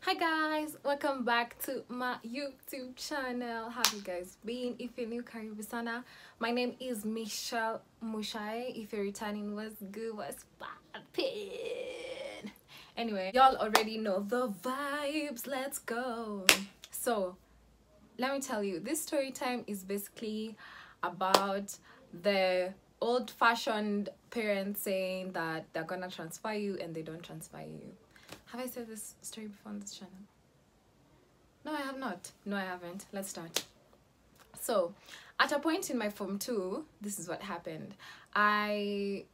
Hi guys, welcome back to my YouTube channel. How have you guys been? If you're new, karibu sana. My name is Michelle Mushai. If you're returning, what's good, what's poppin'? Anyway, y'all already know the vibes. Let's go. So let me tell you, this story time is basically about the old-fashioned parents saying that they're gonna transfer you and they don't transfer you. Have I said this story before on this channel? No, I have not. No, I haven't. Let's start. So, at a point in my Form 2, this is what happened. We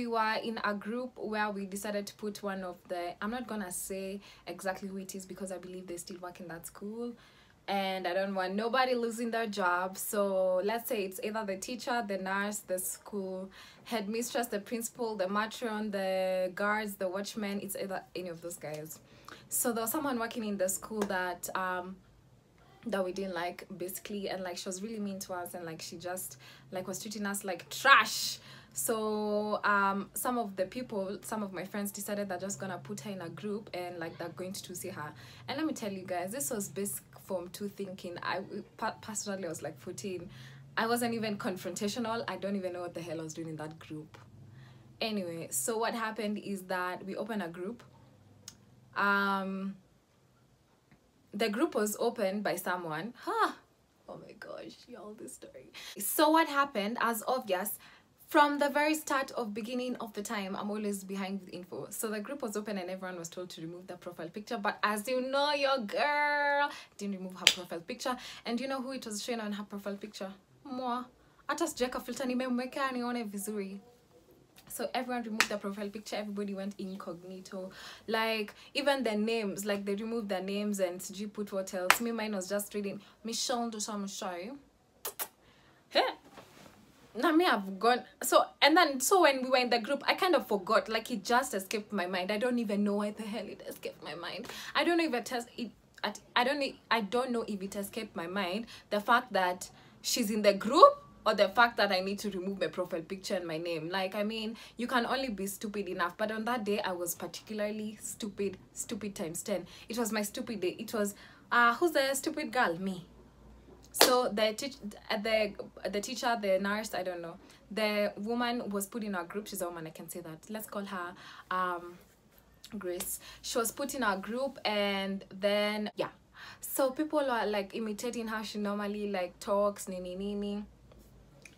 were in a group where we decided to put one of the, I'm not gonna say exactly who it is because I believe they still work in that school and I don't want nobody losing their job. So let's say it's either the teacher, the nurse, the school headmistress, the principal, the matron, the guards, the watchman. It's either any of those guys. So there was someone working in the school that we didn't like, basically, and like she was really mean to us, and like she just like was treating us like trash. So some of my friends decided they're just gonna put her in a group and like they're going to see her. And let me tell you guys, this was basic Form 2 thinking. Personally, I was like 14. I wasn't even confrontational. I don't even know what the hell I was doing in that group. Anyway, so what happened is that we opened a group. The group was opened by someone. Oh my gosh, y'all, this story. So what happened, as obvious, from the very start of beginning of the time, I'm always behind with info. So the group was open and everyone was told to remove the profile picture. But as you know, your girl didn't remove her profile picture. And you know who it was showing on her profile picture? Moi. Hata sijaweka filter, nimemweka nione vizuri. So everyone removed their profile picture. Everybody went incognito. Like even the names, like they removed their names and you put what else. Me, mine was just reading Michelle do some show. Now me, I've gone. So when we were in the group, I kind of forgot. Like it just escaped my mind. I don't even know why the hell it escaped my mind. I don't know if I don't know if it escaped my mind, the fact that she's in the group, or the fact that I need to remove my profile picture and my name. Like, I mean, you can only be stupid enough. But on that day, I was particularly stupid times 10. It was my stupid day. It was, who's the stupid girl? Me. So the teacher, the nurse, I don't know. The woman was put in our group. She's a woman, I can say that. Let's call her Grace. She was put in our group, and then, yeah. So people are like imitating how she normally like talks, nini.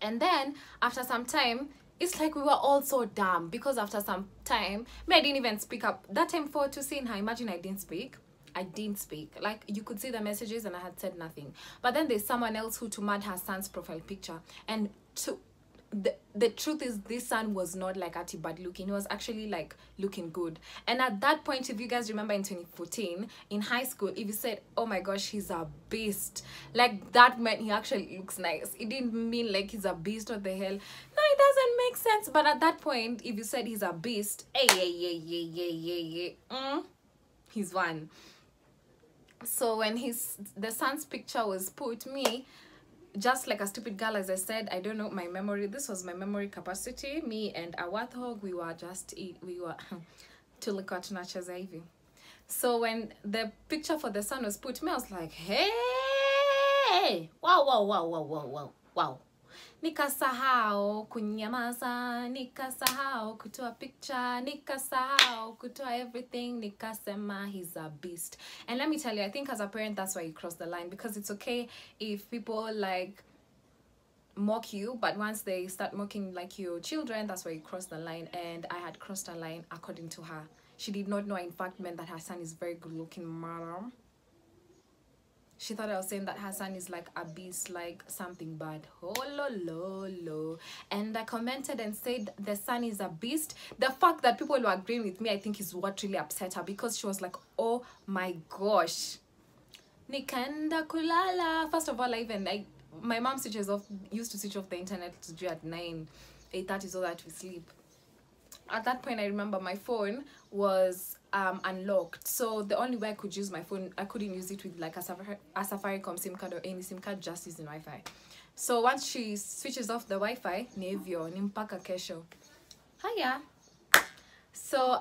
And then after some time, it's like we were all so dumb, because after some time, I didn't even speak up. That time for to seeing her, imagine I didn't speak. Like, you could see the messages and I had said nothing. But then there's someone else who mad her son's profile picture. And the truth is, this son was not like Ati bad looking. He was actually like looking good. And at that point, if you guys remember, in 2014 in high school, if you said, oh my gosh, he's a beast, like that meant he actually looks nice. It didn't mean like he's a beast. What the hell? No, it doesn't make sense. But at that point, if you said he's a beast, he's one. So when the son's picture was put, me, just like a stupid girl, as I said, I don't know my memory. This was my memory capacity. Me and a warthog, we were tunacheza hivi. So when the picture for the son was put, me, I was like, hey, wow. Nikasahau kunyamaza, nikasahau kutoa picture, nikasahau kutoa everything, nikasema he's a beast. And let me tell you, I think as a parent, that's why you cross the line, because it's okay if people like mock you, but once they start mocking like your children, that's why you cross the line. And I had crossed a line according to her. She did not know, in fact, meant that her son is very good looking, madam. She thought I was saying that her son is like a beast, like something bad. Oh, lo. And I commented and said the son is a beast. The fact that people were agreeing with me, I think, is what really upset her, because she was like, oh my gosh. Nikaenda kulala. First of all, my mom used to switch off the internet at 8:30 so that we sleep. At that point, I remember my phone was unlocked, so the only way I could use my phone, I couldn't use it with like a Safaricom SIM card or any SIM card, just using Wi-Fi. So once she switches off the Wi-Fi, nevyo ni mpaka kesho. Hiya. So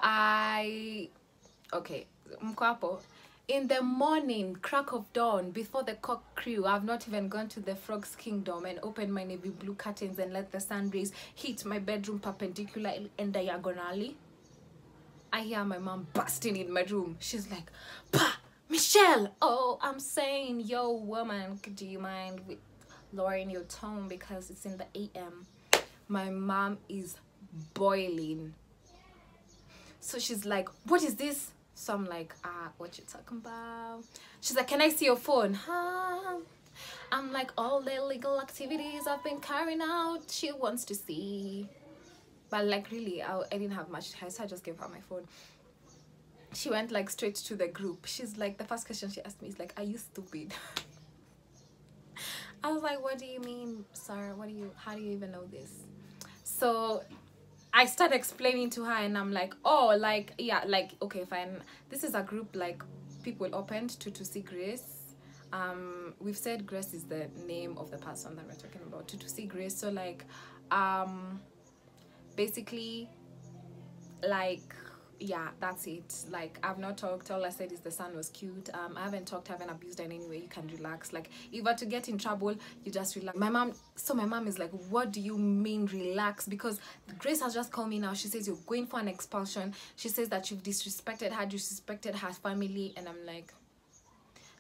okay, mkwapo. In the morning, crack of dawn, before the cock crew, I've not even gone to the frog's kingdom and opened my navy blue curtains and let the sun rays hit my bedroom perpendicularly and diagonally. I hear my mom busting in my room. She's like, "Pa, Michelle!" Oh, I'm saying, yo, woman, do you mind with lowering your tone because it's in the AM? My mom is boiling. So she's like, "What is this?" So I'm like, what you talking about? She's like, "Can I see your phone?" I'm like, "All the illegal activities I've been carrying out, she wants to see." But like, really, I didn't have much time, so I just gave her my phone. She went like straight to the group. She's like, the first question she asked me is like, "Are you stupid?" I was like, "What do you mean, sir? How do you even know this?" So I started explaining to her, and I'm like, "Oh, like, yeah, like, okay, fine. This is a group like people opened to see Grace. We've said Grace is the name of the person that we're talking about. To see Grace. So like, basically, like, yeah, that's it. Like, I've not talked. All I said is the son was cute. I haven't talked, I haven't abused in any way. You can relax. Like, if you were to get in trouble, you just relax." My mom is like, "What do you mean relax?" Because Grace has just called me now. She says you're going for an expulsion. She says that you've disrespected her family. And I'm like,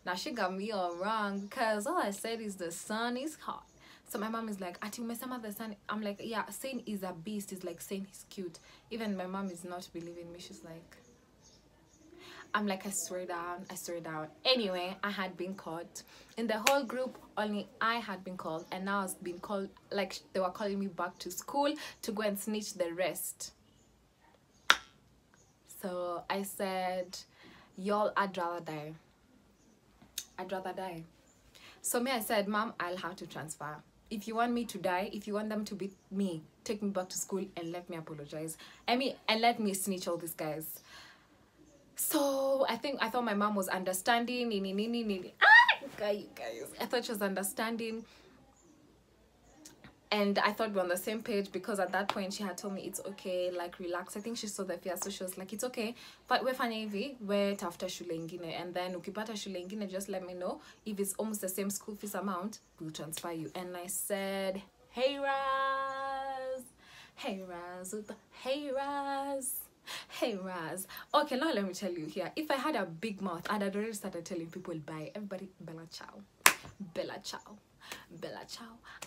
now she got me all wrong, because all I said is the sun is hot. So my mom is like, "Ati umesema the son." I'm like, "Yeah, saying he's a beast is like saying he's cute." Even my mom is not believing me. She's like, I'm like, I swear down. Anyway, I had been caught. In the whole group, only I had been called, and now I was being called, like they were calling me back to school to go and snitch the rest. So I said, "Y'all, I'd rather die. So me, I said, "Mom, I'll have to transfer. If you want me to die, if you want them to beat me, take me back to school and let me apologize. And let me snitch all these guys." So I thought my mom was understanding. Guys, I thought she was understanding. And I thought we're on the same page, because at that point she had told me it's okay, like, relax. I think she saw the fear, so she was like, "It's okay, but wefanya hivi, we tafuta shule ingine, and then ukipata shule ingine, just let me know. If it's almost the same school fees amount, we'll transfer you." And I said, "Hey Raz, hey Raz." Okay, now let me tell you here. If I had a big mouth, I'd already started telling people bye. Everybody, bella ciao.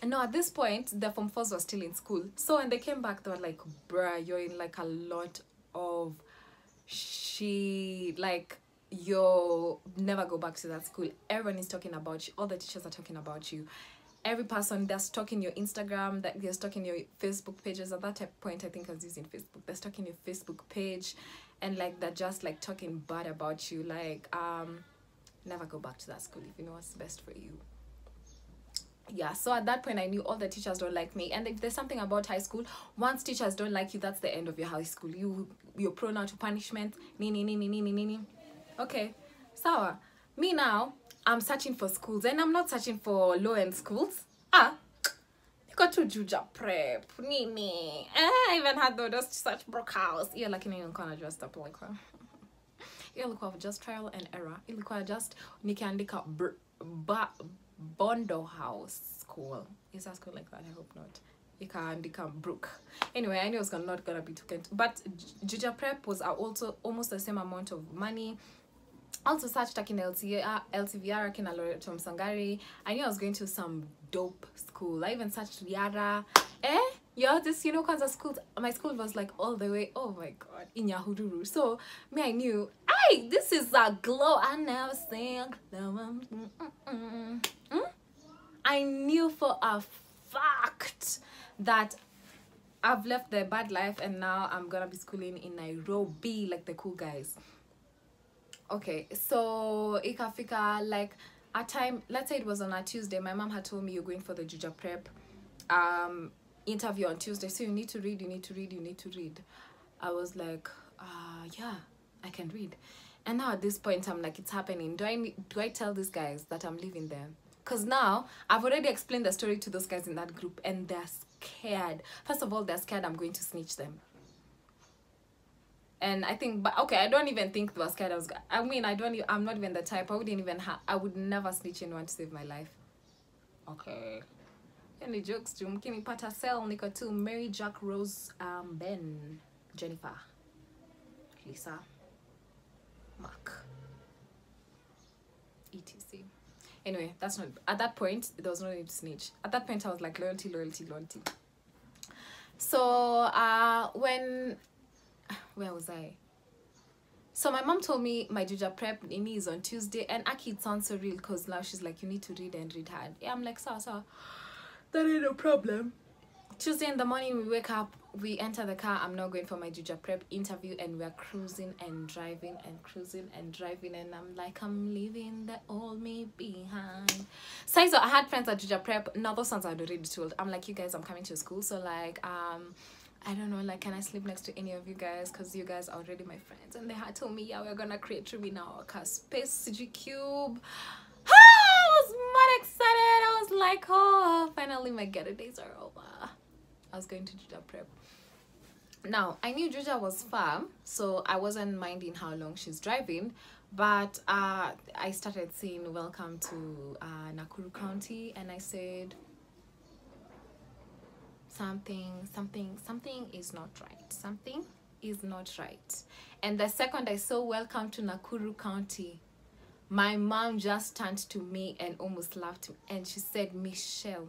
And now at this point, the Form 4s were still in school. So when they came back, they were like, "Bruh, you're in like a lot of shit. Like, you'll never go back to that school. Everyone is talking about you. All the teachers are talking about you. Every person, they're stalking your Instagram, that they're stalking your Facebook pages." At that point, I think I was using Facebook. They're stalking your Facebook page, and like, they're just like talking bad about you. Like, never go back to that school if you know what's best for you. Yeah, so at that point I knew all the teachers don't like me. And if there's something about high school, once teachers don't like you, that's the end of your high school. You're prone out to punishment. Okay, sawa. Me now, I'm searching for schools, and I'm not searching for low-end schools. You got to Juja Prep. I even had those such broke house. You're like, you kind of dressed up like her. Ilikuwa just trial and error. Ilikuwa just nikiandika Bondo House School. Is that school like that? I hope not. Ikaandika Brook. Anyway, I knew it was not gonna be too good. But Juja Prep was also almost the same amount of money. Also searched in LTVR, kina Loreto Msangari. I knew I was going to some dope school. I even searched Yara. This, kinds of schools. My school was like all the way, oh my god, in Yahuduru. So me, I knew, this is a glow. I never sing. I knew for a fact that I've left the bad life, and now I'm gonna be schooling in Nairobi like the cool guys. Okay, so ikafika like a time, let's say it was on a Tuesday. My mom had told me, "You're going for the Juja Prep interview on Tuesday, so you need to read." I was like, yeah, I can read. And now at this point, I'm like, it's happening. Do I tell these guys that I'm leaving them? Because now I've already explained the story to those guys in that group, and they're scared. First of all, they're scared I'm going to snitch them. And I think, but okay, I don't even think they were scared. I mean, I'm not even the type. I wouldn't even I would never snitch anyone to save my life. Okay. Any jokes to mkini pata sell niko tu Mary, Jack, Rose, Ben, Jennifer, Lisa, Mark, etc. Anyway, that's not, at that point there was no need to snitch. At that point I was like loyalty, loyalty, loyalty. So where was I? So my mom told me my Juja prep ini is on Tuesday, and Aki, it sounds so real because now she's like, you need to read and read hard. Yeah, I'm like, so that ain't no problem. Tuesday in the morning, we wake up, we enter the car. I'm now going for my Juja prep interview, and we're cruising and driving and cruising and driving, and I'm like, I'm leaving the old me behind. So I had friends at Juja prep. Now those ones I'd already told. I'm like, you guys, I'm coming to school, so like I don't know, like, can I sleep next to any of you guys, because you guys are already my friends. And they had told me, yeah, we're gonna create Ruby now, cause space CG cube. I was mad excited. I was like, oh, finally my ghetto days are over. I was going to Juja prep. Now I knew Juja was far, so I wasn't minding how long she's driving, but I started saying welcome to Nakuru County, and I said something is not right. Something is not right. And the second I saw welcome to Nakuru County, my mom just turned to me and almost laughed, and she said, Michelle,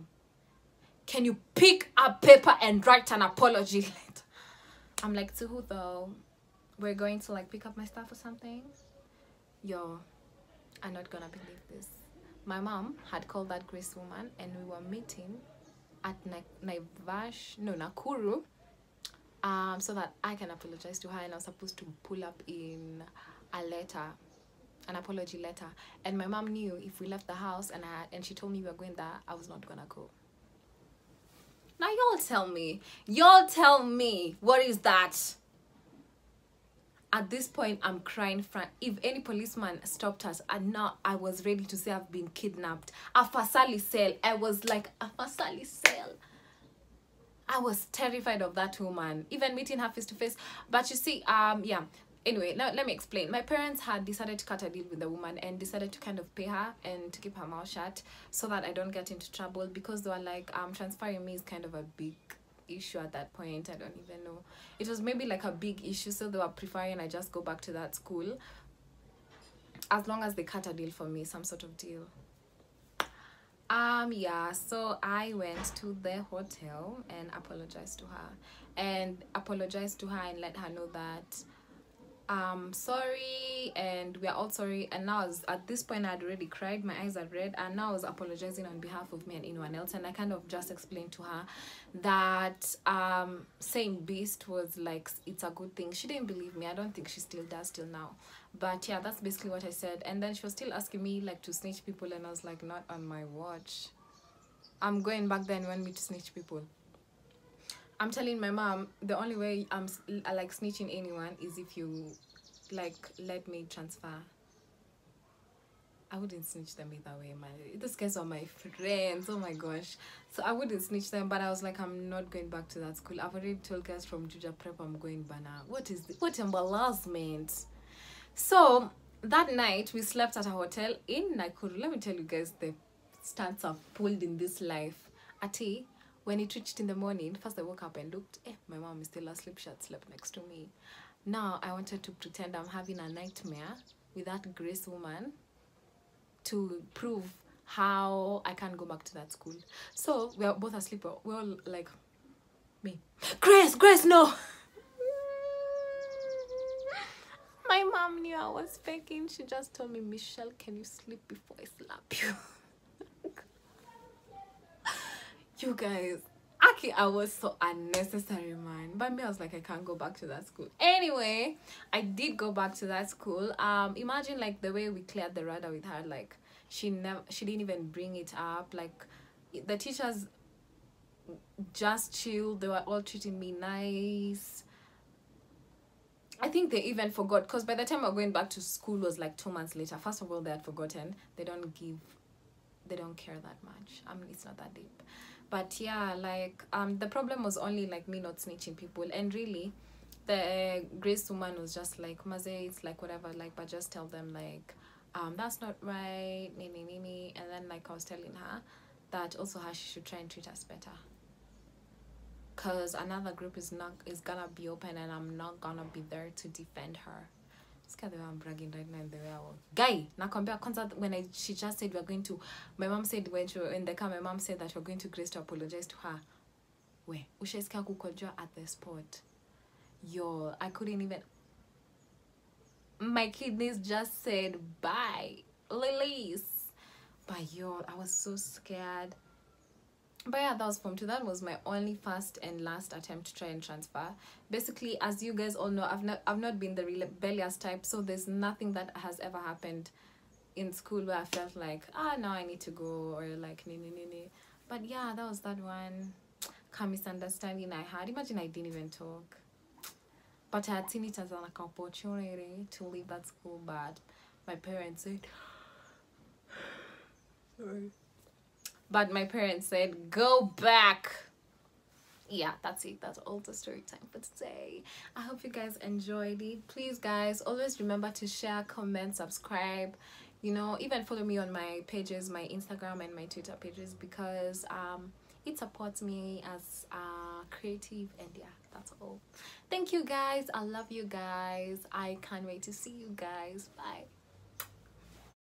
can you pick up paper and write an apology letter? I'm like, to who though? We're going to like pick up my stuff or something? Yo, I'm not gonna believe this. My mom had called that Grace woman, and we were meeting at Nakuru, so that I can apologize to her, and I was supposed to pull up in a letter, an apology letter. And my mom knew if we left the house and she told me we were going there, I was not gonna go. Now y'all tell me, what is that? At this point, I'm crying. If any policeman stopped us, and now I was ready to say I've been kidnapped. Afasali cell. I was like, Afasali cell. I was terrified of that woman, even meeting her face to face. But you see, yeah. Anyway, now let me explain. My parents had decided to cut a deal with the woman and decided to kind of pay her and to keep her mouth shut so that I don't get into trouble, because they were like, transferring me is kind of a big issue at that point. I don't even know. It was maybe like a big issue, so they were preferring I just go back to that school as long as they cut a deal for me, some sort of deal. Yeah, so I went to the hotel and apologized to her and let her know that sorry, and we are all sorry. And now at this point I had already cried, my eyes are red, and now I was apologizing on behalf of me and anyone else. And I kind of just explained to her that saying beast was like, it's a good thing. She didn't believe me. I don't think she still does till now, but yeah, that's basically what I said. And then she was still asking me like to snitch people, and I was like, not on my watch. I'm going back there and want me to snitch people. I'm telling my mom the only way I'm like snitching anyone is if you like let me transfer. I wouldn't snitch them either way, man. These guys are my friends. Oh my gosh. So I wouldn't snitch them, but I was like, I'm not going back to that school. I've already told guys from Juja prep I'm going Bana. What embarrassment. So that night we slept at a hotel in Nakuru. Let me tell you guys, the stunts I've pulled in this life. Ati, when it reached in the morning, first I woke up and looked, my mom is still asleep. She had slept next to me. Now I wanted to pretend I'm having a nightmare with that Grace woman to prove how I can't go back to that school. So we are both asleep. We're all like, me, Grace, no. My mom knew I was faking. She just told me, Michelle, can you sleep before I slap you? You guys, Aki, I was so unnecessary, man. But me, I was like, I can't go back to that school. Anyway, I did go back to that school. Imagine like the way we cleared the radar with her. Like she didn't even bring it up. Like the teachers just chilled. They were all treating me nice. I think they even forgot, because by the time we were going back to school was like 2 months later. First of all, they had forgotten. They don't care that much. It's not that deep. But yeah, like the problem was only like me not snitching people. And really, the grace woman was just like, Maze, it's like whatever, like, but just tell them like, that's not right, and then like I was telling her that also how she should try and treat us better, because another group is gonna be open and I'm not gonna be there to defend her. This guy, the way I'm bragging right now in the way I was. Guy, nakwambia kwanza when she just said we're going to, my mom said when she were in the car, my mom said that we're going to Grace to apologize to her. We ushesikia kukojoa at the spot. Yo, I couldn't even, my kidneys just said bye, release. But yo, I was so scared. But yeah, that was Form 2. That was my only first and last attempt to try and transfer. Basically, as you guys all know, I've not been the rebellious type, so there's nothing that has ever happened in school where I felt like, now I need to go, or like nee. But yeah, that was that one misunderstanding I had. Imagine I didn't even talk, but I had seen it as like an opportunity to leave that school, but my parents said sorry. But my parents said, go back. Yeah, that's it. That's all the story time for today. I hope you guys enjoyed it. Please, guys, always remember to share, comment, subscribe. You know, even follow me on my pages, my Instagram and my Twitter pages, because it supports me as creative. And yeah, that's all. Thank you, guys. I love you guys. I can't wait to see you guys. Bye.